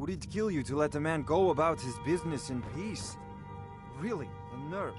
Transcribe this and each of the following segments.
Would it kill you to let a man go about his business in peace? Really, the nerve.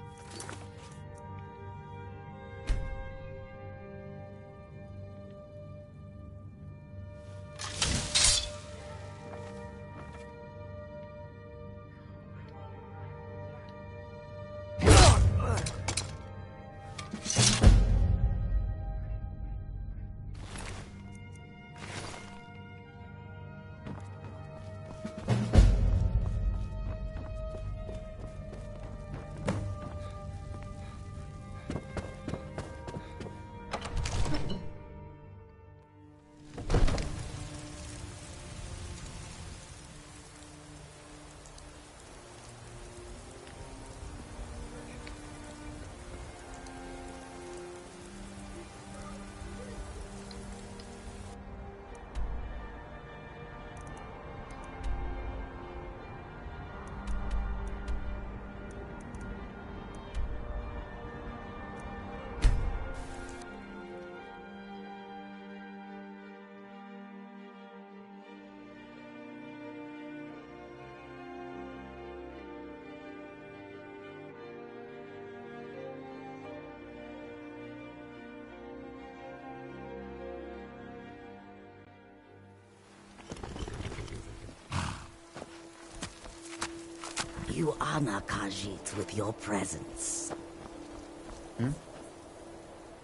You honor Khajiit with your presence.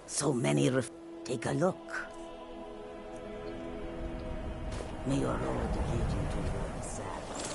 So many take a look. May your road lead you to your sadness.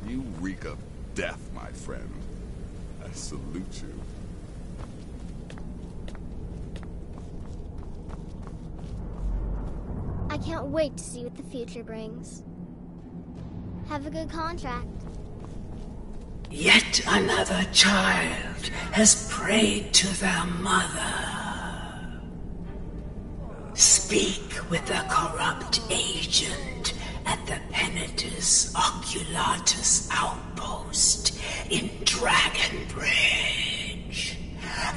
You reek of death, my friend. I salute you. I can't wait to see what the future brings. Have a good contract. Yet another child has prayed to their mother. Speak with the corrupt agent at the Penitus Oculatus outpost in Dragon Bridge.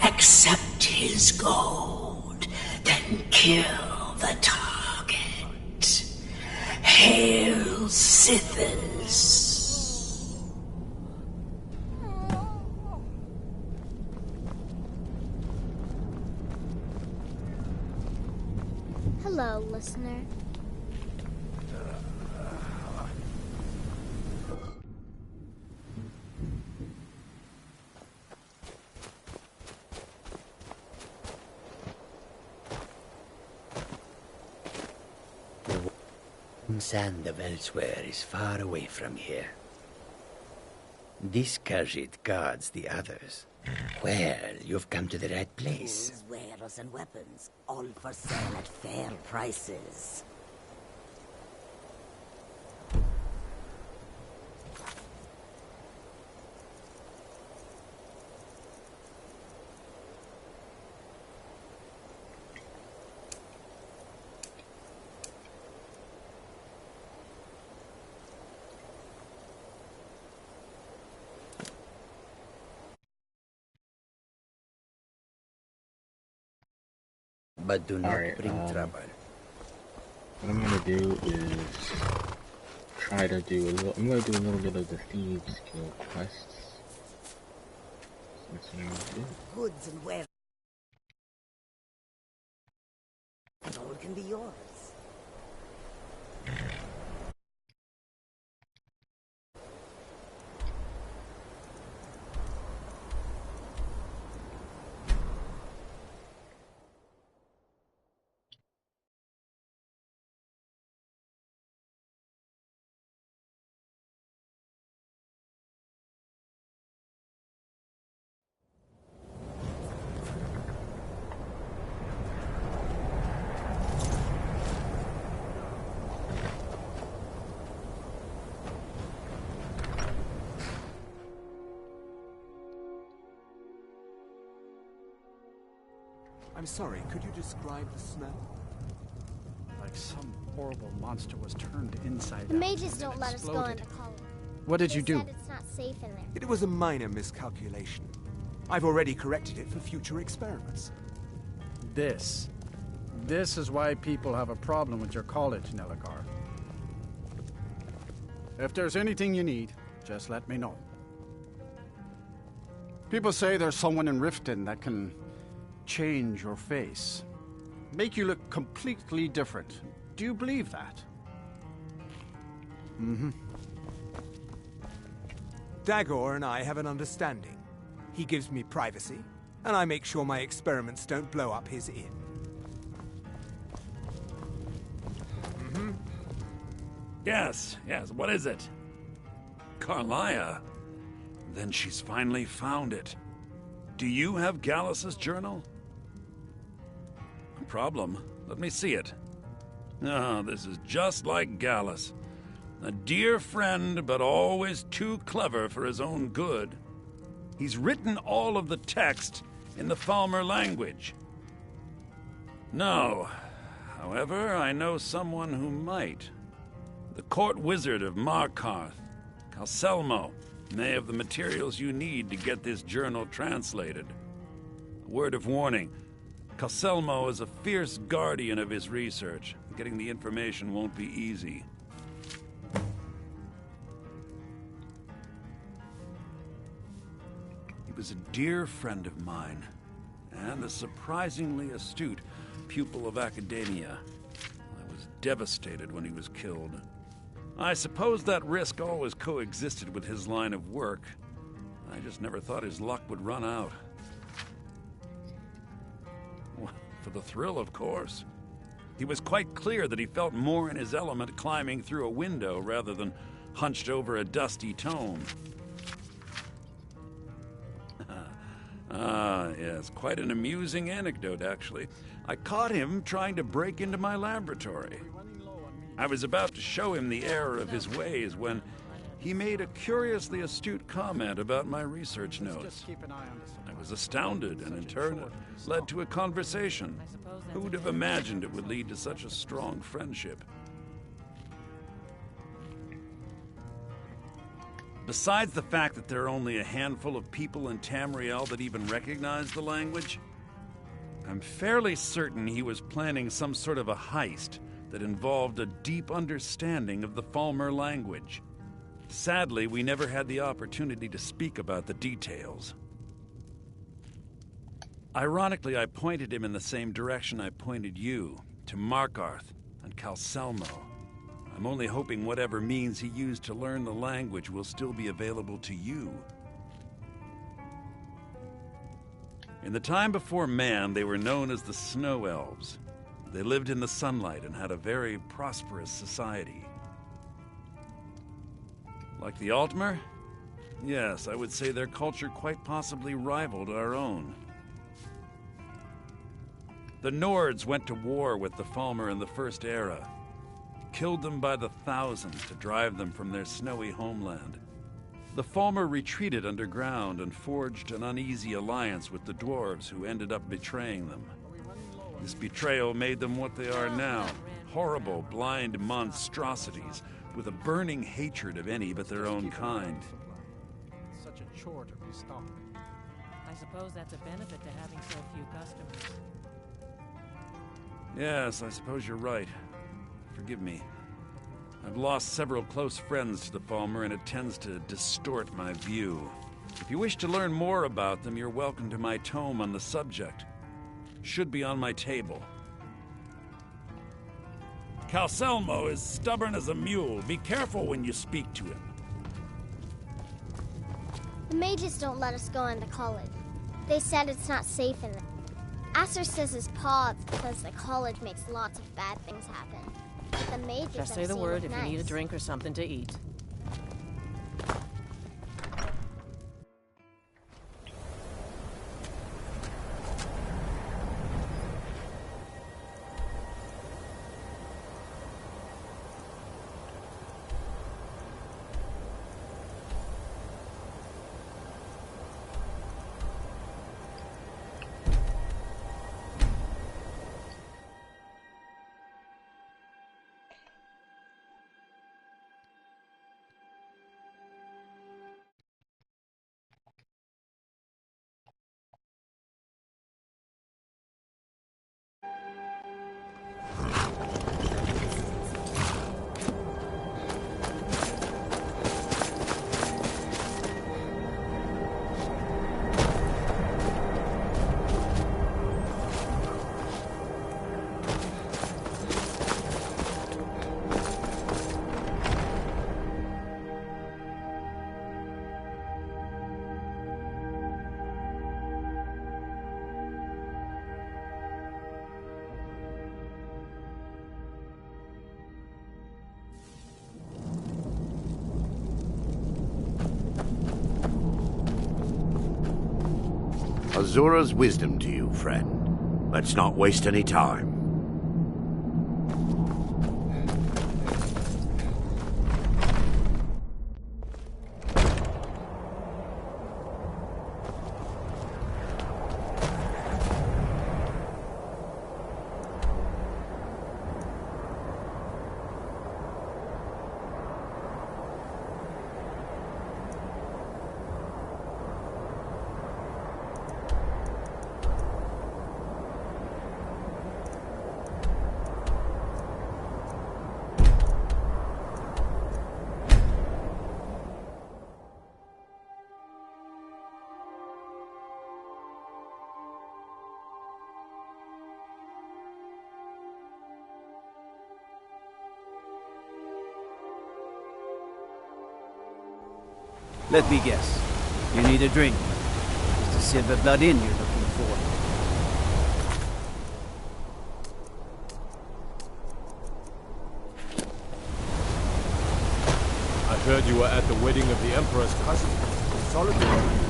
Accept his gold, then kill the target. Hail Sithis! Hello, listener. mountain sand of elsewhere is far away from here. This Khajiit guards the others. Well, you've come to the right place. Tools, wares, and weapons, all for sale at fair prices. But do not Alright, bring trouble. what I'm gonna do is try to do a little. I'm gonna do a little bit of the Thieves Guild quests. So that's what I'm gonna do. Goods and wares. All can be yours. I'm sorry, could you describe the smell? Like some horrible monster was turned inside The out mages and don't let us go exploded. into colony. What did They you do? said it's not safe in there. It was a minor miscalculation. I've already corrected it for future experiments. This is why people have a problem with your college, Nelagar. If there's anything you need, just let me know. People say there's someone in Riften that can change your face. Make you look completely different. Do you believe that? Mm-hmm. Dagor and I have an understanding. He gives me privacy, and I make sure my experiments don't blow up his inn. Yes, what is it? Carlia? Then she's finally found it. Do you have Gallus's journal? No problem. Let me see it. Ah, this is just like Gallus. A dear friend, but always too clever for his own good. He's written all of the text in the Falmer language. No. However, I know someone who might. The court wizard of Markarth, Calselmo, may have the materials you need to get this journal translated. A word of warning, Calselmo is a fierce guardian of his research. Getting the information won't be easy. He was a dear friend of mine, and a surprisingly astute pupil of academia. I was devastated when he was killed. I suppose that risk always coexisted with his line of work. I just never thought his luck would run out. Well, for the thrill, of course. He was quite clear that he felt more in his element climbing through a window rather than hunched over a dusty tome. Yes, quite an amusing anecdote, actually. I caught him trying to break into my laboratory. I was about to show him the error of his ways when he made a curiously astute comment about my research notes. I was astounded, and in turn it led to a conversation. Who would have imagined it would lead to such a strong friendship? Besides the fact that there are only a handful of people in Tamriel that even recognize the language, I'm fairly certain he was planning some sort of a heist that involved a deep understanding of the Falmer language. Sadly, we never had the opportunity to speak about the details. Ironically, I pointed him in the same direction I pointed you, to Markarth and Calselmo. I'm only hoping whatever means he used to learn the language will still be available to you. In the time before man, they were known as the Snow Elves. They lived in the sunlight and had a very prosperous society. Like the Altmer? Yes, I would say their culture quite possibly rivaled our own. The Nords went to war with the Falmer in the First Era. Killed them by the thousands to drive them from their snowy homeland. The Falmer retreated underground and forged an uneasy alliance with the dwarves who ended up betraying them. This betrayal made them what they are now, horrible, blind monstrosities with a burning hatred of any but their own kind. It's such a chore to restock. I suppose that's a benefit to having so few customers. Yes, I suppose you're right. Forgive me. I've lost several close friends to the Falmer, and it tends to distort my view. If you wish to learn more about them, you're welcome to my tome on the subject. Should be on my table. Calcelmo is stubborn as a mule. Be careful when you speak to him. The mages don't let us go into college. They said it's not safe in there. Asser says his paw because the college makes lots of bad things happen. But the mages Just say don't the seem word if nice. you need a drink or something to eat. Azura's wisdom to you, friend. Let's not waste any time. Let me guess. You need a drink. It's the Silver Blood Inn you're looking for. I heard you were at the wedding of the Emperor's cousin. Solitary.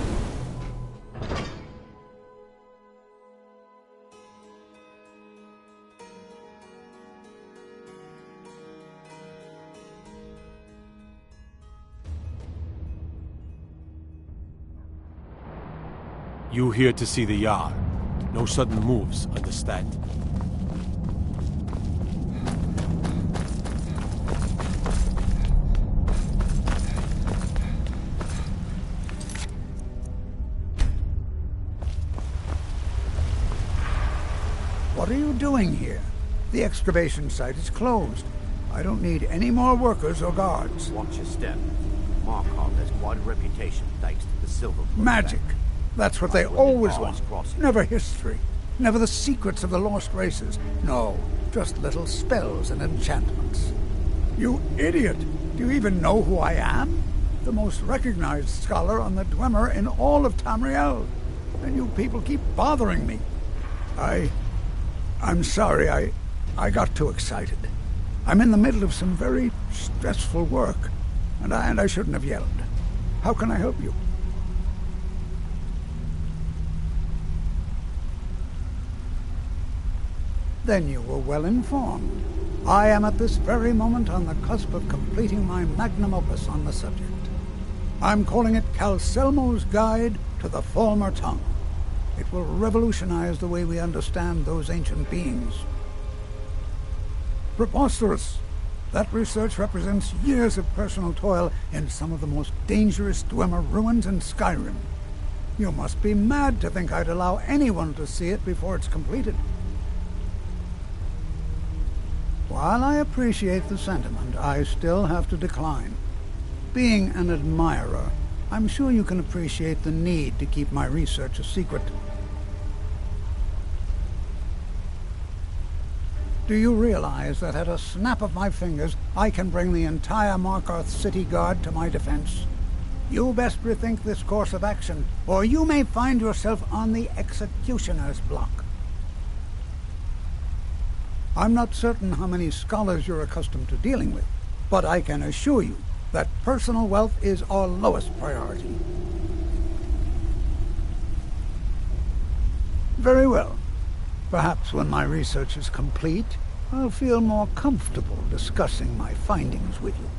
You here to see the Jarl. No sudden moves, understand? What are you doing here? The excavation site is closed. I don't need any more workers or guards. Watch your step. Markov has quite a reputation thanks to the Silver Blood. Magic. That's what they always want. Never history. Never the secrets of the lost races. No, just little spells and enchantments. You idiot! Do you even know who I am? The most recognized scholar on the Dwemer in all of Tamriel. And you people keep bothering me. I'm sorry, I got too excited. I'm in the middle of some very stressful work. And I shouldn't have yelled. How can I help you? Then you were well informed. I am at this very moment on the cusp of completing my magnum opus on the subject. I'm calling it Calcelmo's Guide to the Falmer Tongue. It will revolutionize the way we understand those ancient beings. Preposterous! That research represents years of personal toil in some of the most dangerous Dwemer ruins in Skyrim. You must be mad to think I'd allow anyone to see it before it's completed. While I appreciate the sentiment, I still have to decline. Being an admirer, I'm sure you can appreciate the need to keep my research a secret. Do you realize that at a snap of my fingers, I can bring the entire Markarth City Guard to my defense? You best rethink this course of action, or you may find yourself on the executioner's block. I'm not certain how many scholars you're accustomed to dealing with, but I can assure you that personal wealth is our lowest priority. Very well. Perhaps when my research is complete, I'll feel more comfortable discussing my findings with you.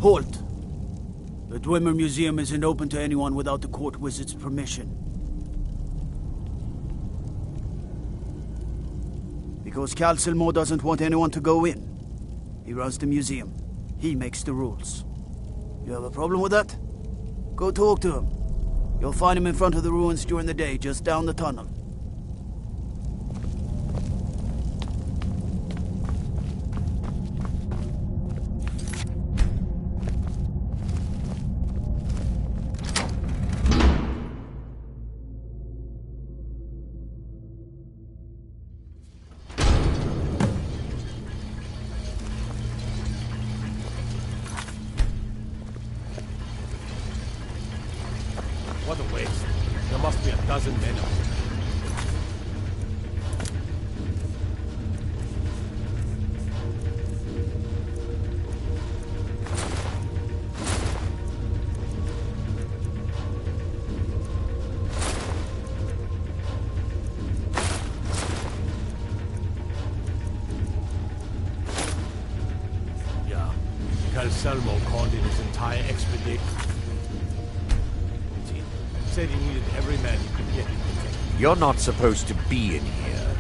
Halt! The Dwemer Museum isn't open to anyone without the court wizard's permission. Because Calcelmo doesn't want anyone to go in. He runs the museum. He makes the rules. You have a problem with that? Go talk to him. You'll find him in front of the ruins during the day, just down the tunnel. What a waste. There must be a dozen men out there. Yeah, Calcelmo called in his entire expedition. Said he needed every man he could get. You're not supposed to be in here.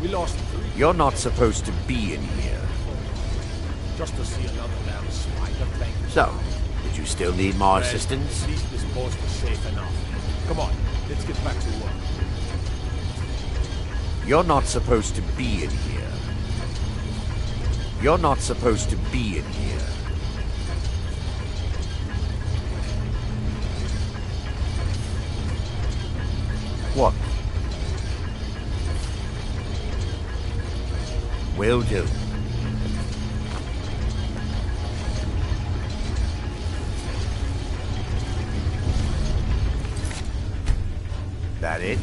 We lost 3. You're not supposed to be in here. Just to see another man smite a bank. So, did you still need more assistance? At least this post is safe enough. Come on, let's get back to work. You're not supposed to be in here. You're not supposed to be in here. What? Will do. That it?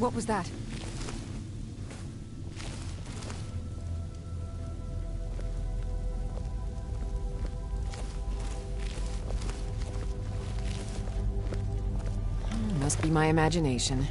What was that? Must be my imagination.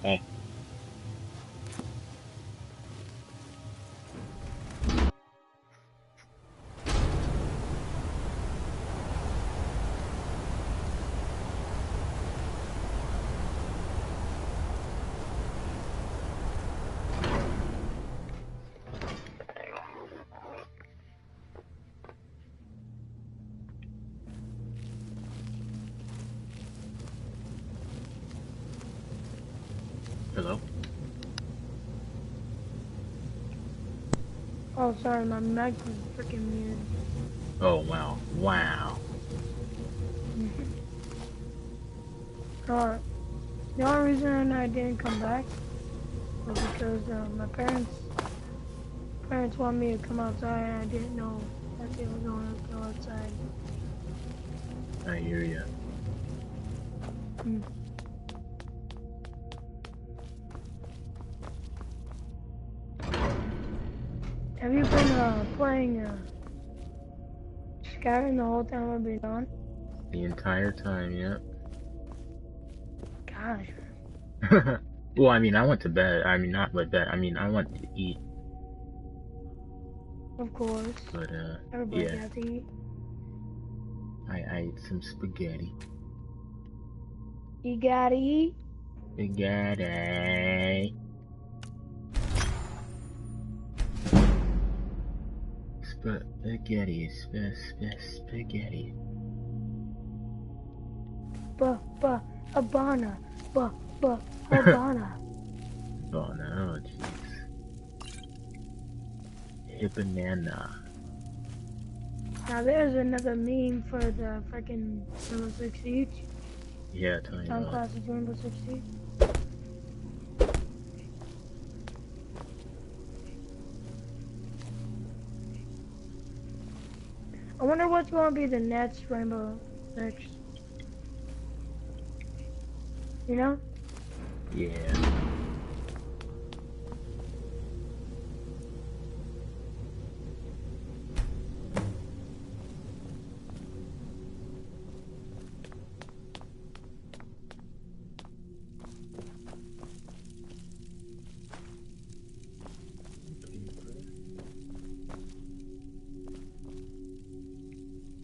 Hey. Hello? Oh, sorry, my mic was freaking muted. Oh, wow. Wow. The only reason I didn't come back was because my parents wanted me to come outside and I didn't know that they were going to go outside. I hear ya. Have you been playing Skyrim the whole time I've been on? The entire time, yep. Gosh. Well, I mean, I went to bed. I mean, not went to bed. I mean, I went to eat. Of course. But, everybody yeah. got to eat. I ate some spaghetti. You gotta eat? Spaghetti. Spaghetti. Spaghetti. Habana. Habana. Habana, oh jeez. Banana. Now there's another meme for the freaking Rainbow Six Siege. Yeah, tell me Tom about Clancy's Rainbow Six Siege. I wonder what's going to be the next Rainbow Six. You know? Yeah.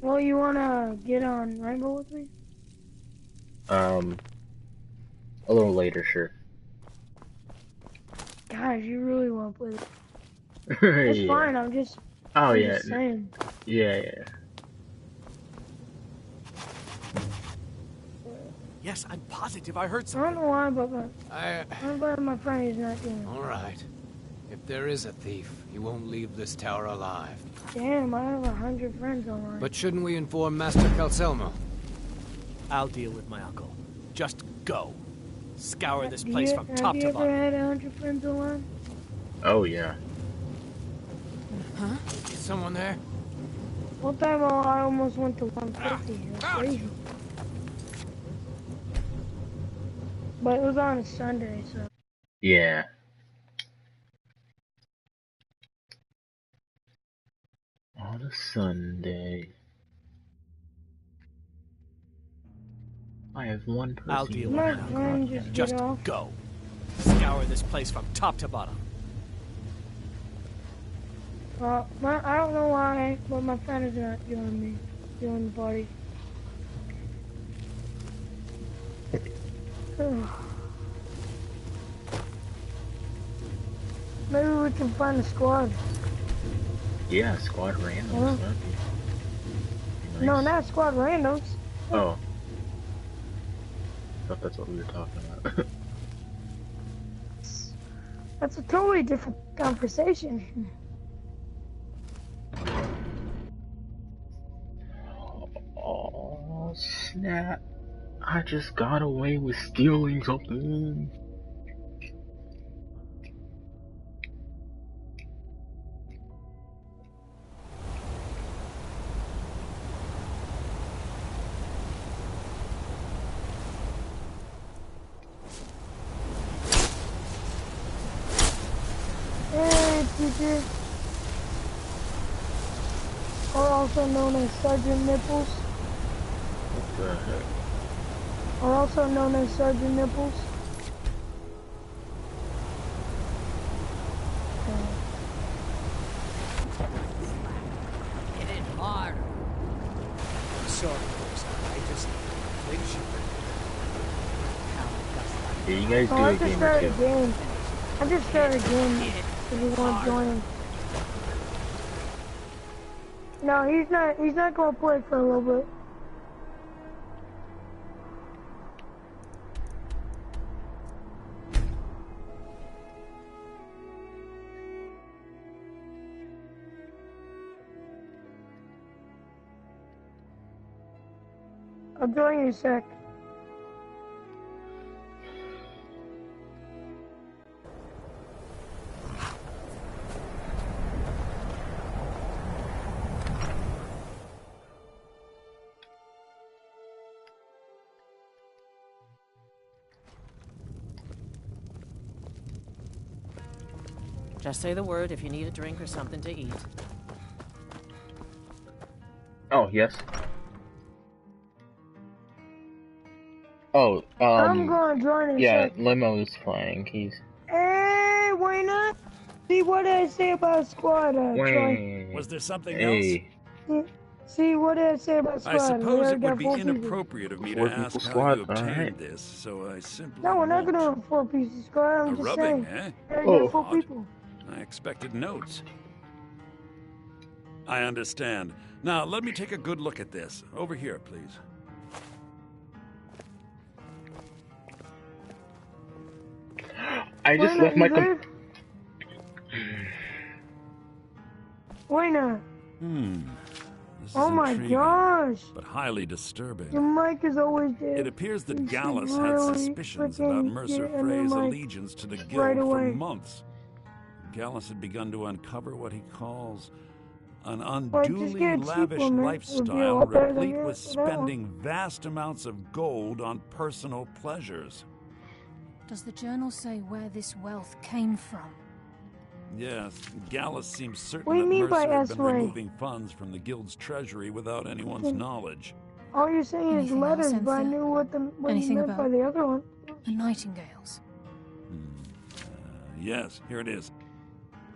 Well, you wanna get on Rainbow with me? A little later, sure. Guys, you really wanna play this? It's Yeah. fine, I'm just saying. Yeah. Yes, I'm positive I heard something. I don't know why, but my friend is not doing it. All right. If there is a thief, he won't leave this tower alive. Damn, I have 100 friends online. But shouldn't we inform Master Calcelmo? I'll deal with my uncle. Just go. Scour this place from top to Have you bottom. ever had 100 friends online? Oh, yeah. Huh? Is someone there? One time I almost went to 150. It was crazy. But it was on a Sunday, so... Yeah. On a Sunday. I have one person. I'll deal with it. Just go. Scour this place from top to bottom. I don't know why, but my friend is not doing the party. Maybe we can find a squad. Yeah, squad randoms. That'd be nice. No, not squad randoms. Oh. I thought that's what we were talking about. That's a totally different conversation. Oh, snap. I just got away with stealing something. Hey, teacher. Or also known as Sergeant Nipples. What the heck? Or also known as Sergeant Nipples. Yeah, you guys do Oh, I a just game or started two. a game. I just started a game. If you want to join. No, he's not. He's not going to play for a little bit. I'll join you in a sec. Just say the word if you need a drink or something to eat. Oh, yes. Oh, I'm going to join in a yeah, sec. Limo is playing. He's... Hey, why not? See, what did I say about squad, Troy? Was there something else? See, what did I say about squad? I suppose We it would be got 4 inappropriate of me to 4 ask people how squad, you obtained alright. this, so I simply No, we're not won't. going to 4 pieces squad. I'm A just rubbing, saying. eh? We got 4 Odd. people. I expected notes. I understand. Now, let me take a good look at this. Over here, please. I just left my... Why not? This is Oh my intriguing, gosh. but highly disturbing. Your mic is always dead. It appears that You should Gallus had really suspicions about freaking Mercer get a new Frey's mic allegiance to the guild right for away. months. Gallus had begun to uncover what he calls an Well, just unduly get a cheap lavish one, man. It would be a lifestyle lot better than replete that- with that one. spending vast amounts of gold on personal pleasures. Does the journal say where this wealth came from? Yes, Gallus seems certain What do you that mean by Mercer had been S-Ray? removing funds from the guild's treasury without anyone's knowledge. All you're saying is Anything else, letters, but I Anthea? knew what you Anything meant by about the other one. the Nightingales? Yes, here it is.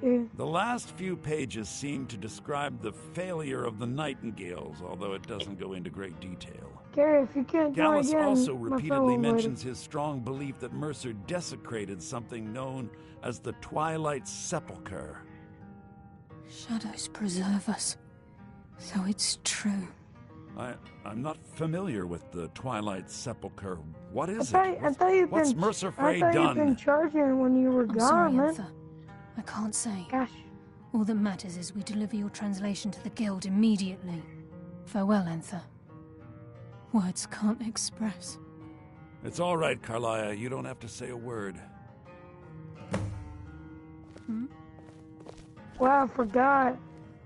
Yeah. The last few pages seem to describe the failure of the Nightingales, although it doesn't go into great detail. Gary, if you can't join Gallus again, also my phone repeatedly will mentions his strong belief that Mercer desecrated something known as the Twilight Sepulchre. Shadows preserve us. So it's true. I'm not familiar with the Twilight Sepulchre. What I is thought, it? I thought you've What's been, Mercer I Frey thought you've been done? charging when you were I'm gone, sorry, man. Antha. I can't say. Gosh. All that matters is we deliver your translation to the guild immediately. Farewell, Antha. Words can't express. It's all right, Carlia. You don't have to say a word. Wow, I forgot.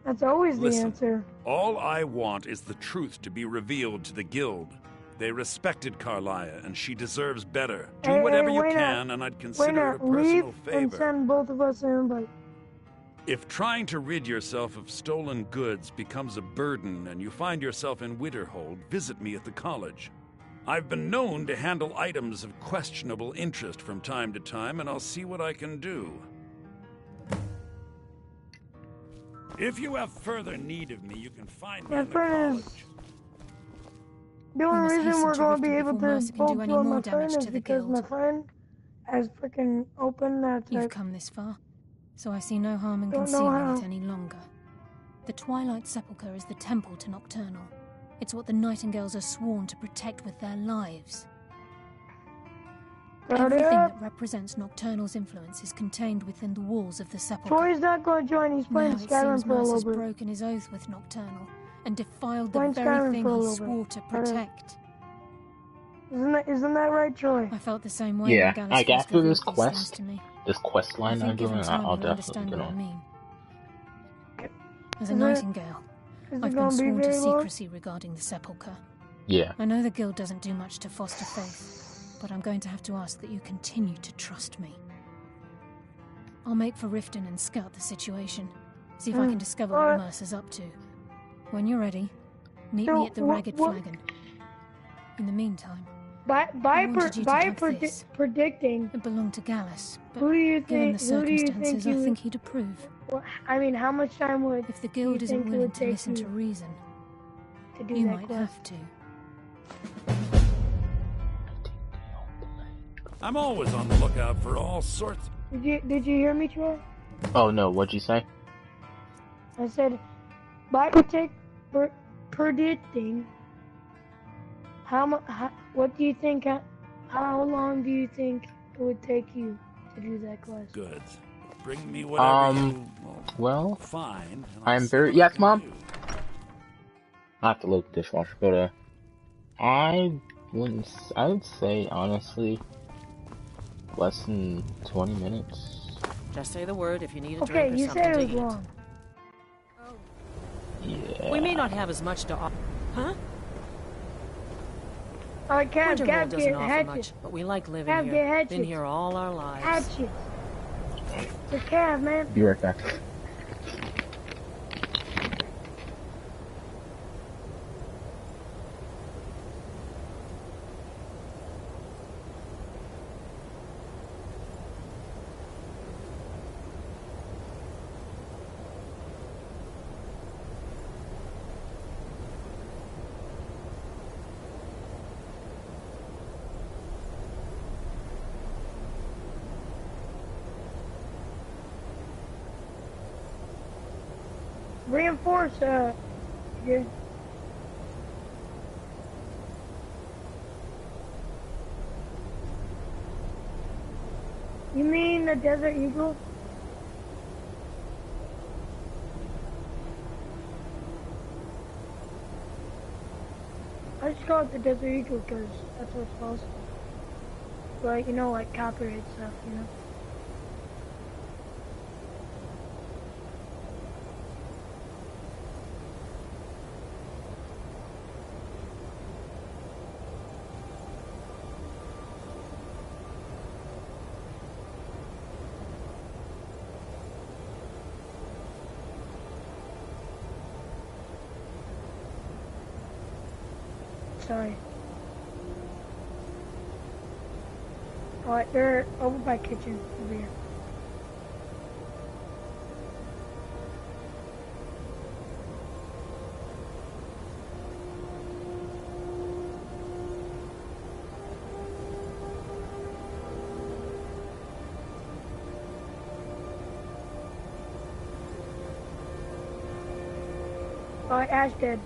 That's always the Listen, answer. all I want is the truth to be revealed to the guild. They respected Carlia, and she deserves better. Do whatever you can, and I'd consider it a leave personal and favor. send both of us an invite. If trying to rid yourself of stolen goods becomes a burden and you find yourself in Winterhold, visit me at the college. I've been known to handle items of questionable interest from time to time, and I'll see what I can do. If you have further need of me, you can find me My in the friend college. is... The only must reason hasten we're to going to be Riften able before to Mercer can both do any join more my friend damage is to the because my guild. friend has freaking opened that... You've come this far, so I see no harm in Don't know concealing how. it any longer. The Twilight Sepulchre is the temple to Nocturnal. It's what the Nightingales are sworn to protect with their lives. Everything that represents Nocturnal's influence is contained within the walls of the Sepulchre. Troy's not going to join. He's playing Now it Skyrim seems for a Mercer's little bit. broken his oath with Nocturnal and defiled the Playing very Skyrim thing for a he little swore bit. to protect. Isn't that right, Troy? I felt the same way Yeah, when Gallus like first after this revealed these things quest, to me. this quest line I think I'm given doing, time I'll you'll definitely understand get what I on. mean. As a Is it- Nightingale, is it I've gonna been be sworn to very long? secrecy regarding the Sepulchre. Yeah. I know the guild doesn't do much to foster faith, but I'm going to have to ask that you continue to trust me. I'll make for Riften and scout the situation, see if I can discover what Mercer's up to. When you're ready, meet me at the Ragged Flagon. In the meantime, By predicting, it belonged to Gallus, but who do you given think? the Who do you circumstances, think I you? think he'd approve. I mean, how much time would? If the guild you isn't think it willing would to take listen you to reason, to do you that might quest? have to. I'm always on the lookout for all sorts. Did you hear me, Troy? Oh no, what'd you say? I said, biotech predicting. What do you think? How long do you think it would take you to do that quest? Goods. Bring me whatever you find. And I'm very yes, Mom. I have to load the dishwasher. Go to. I would say honestly, less than 20 minutes. Just say the word if you need a drink Okay, or you something said to it was eat. long. Yeah. We may not have as much to offer. Huh? Alright, Cav, Winterhold doesn't get offer hatchet. much, but we like living Cav, here. get hatchet. Been here all our lives. Hatchet. The Cav, man. Be right back. Reinforce, yeah. You mean the Desert Eagle? I just call it the Desert Eagle because that's what it's supposed to be. But, you know, like copyright stuff, you know? Sorry. Alright, they're over by kitchen over here. Alright, Ash dead.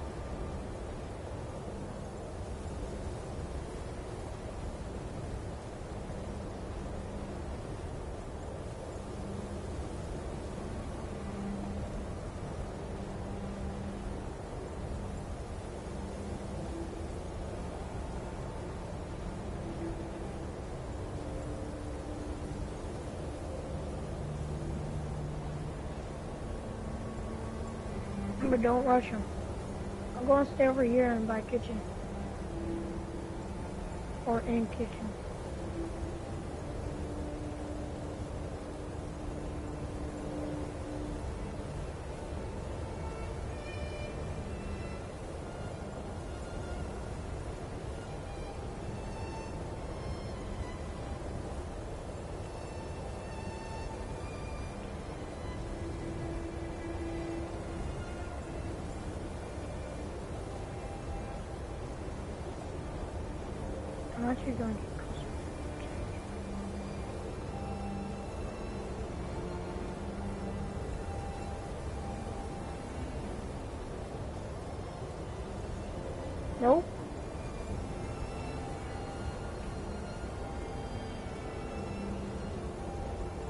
But don't rush them. I'm going to stay over here and buy kitchen. Or in kitchen. I'm actually going to get closer. Nope.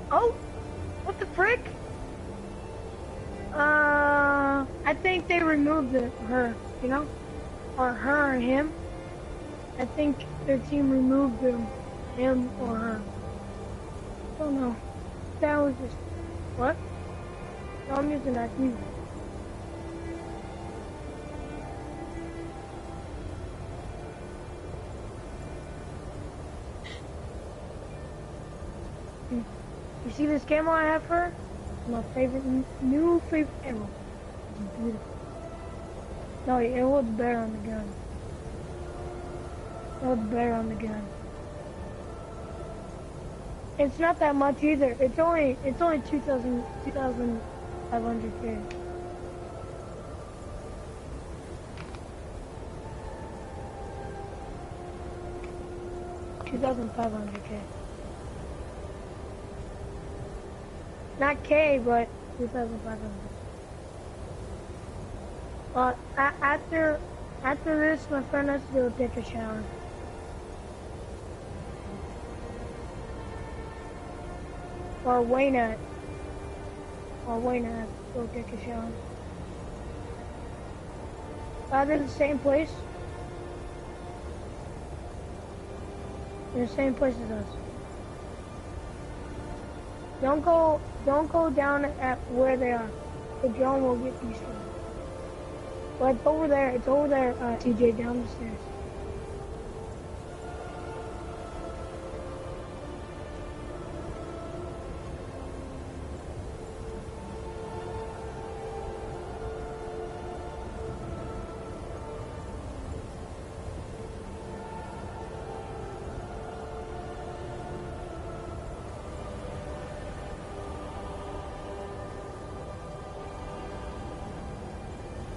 Oh! What the frick? I think they removed her, you know? Or her or him. I think their team removed him or her. I don't know. That was just... What? No, I'm using that music. You see this camo I have for her? It's my favorite, new favorite camo. It's beautiful. No, it holds better on the gun. It holds better on the gun. It's not that much either. It's only 2,500K. 2,500K. Not K, but 2,500. But after this, my friend has to go take a shower. Or Wayne has to go take a shower. They're in the same place. They're the same place as us. Don't go down at where they are. The drone will get you strong. But it's over there, TJ, down the stairs.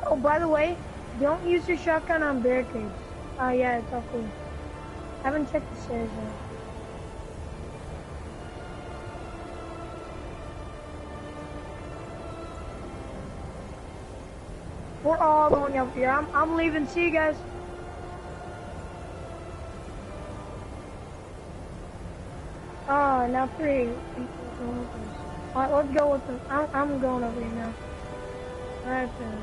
Oh, by the way, don't use your shotgun on barricades. Oh, yeah, it's all cool. I haven't checked the stairs yet. We're all going up here. I'm leaving. See you guys. Oh, now 3 people going with us. Alright, let's go with them. I'm going over here now. Alright, wow.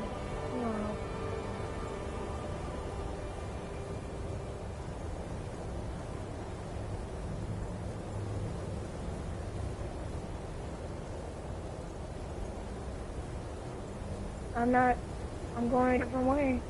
I'm going a different way.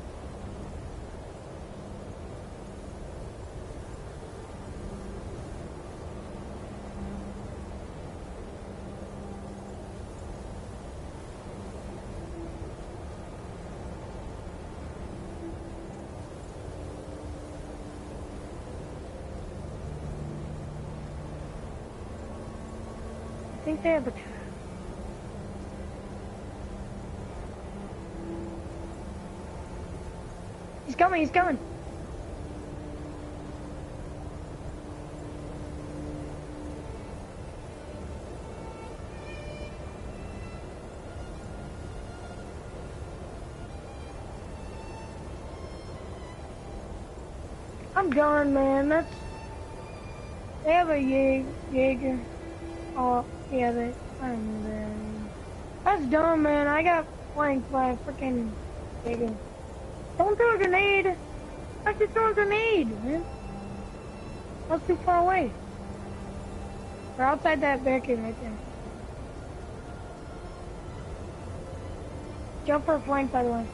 I think they have a trap. He's coming. I'm done, man. They have a Jaeger. Oh, yeah, I'm there. That's dumb, man. I got flanked by a freaking Jaeger. Don't throw a grenade! I should throw a grenade, man. That's too far away. We're outside that barricade right there. Jump for a flank, by the way.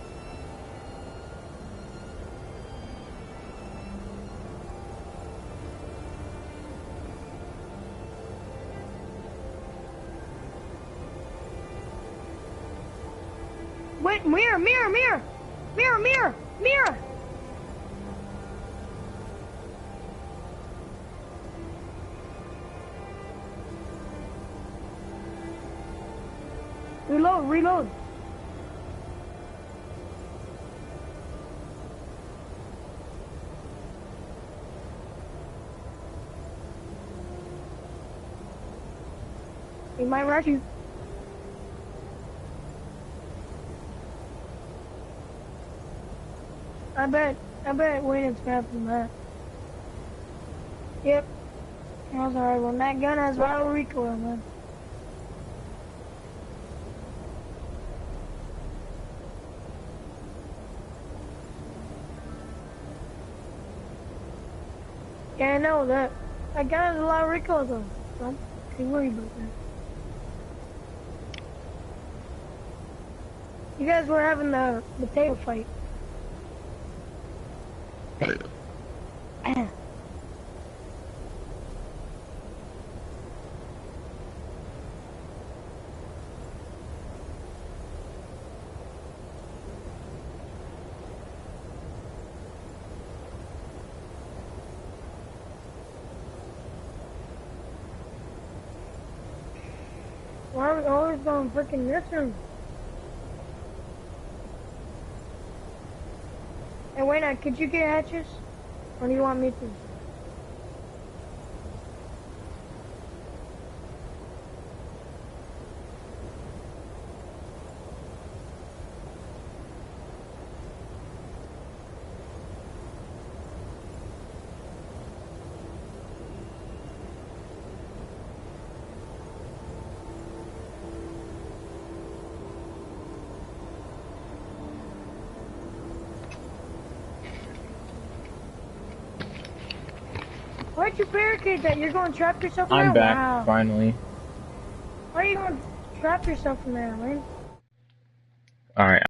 Wait, mirror! Reload. He might rush you. I bet Wayne is grabbing that. Yep. I was alright. When that gun has viral recoil, man. Yeah, I know that. That gun has a lot of recoil though. Don't worry about that. You guys were having the table fight. Why are we always going freaking this room? Hey, Wayne, could you get hatches? Or do you want me to? Why'd you barricade that? You're going to trap yourself in there? I'm back, Wow. finally. Why are you going to trap yourself in there, man? Alright.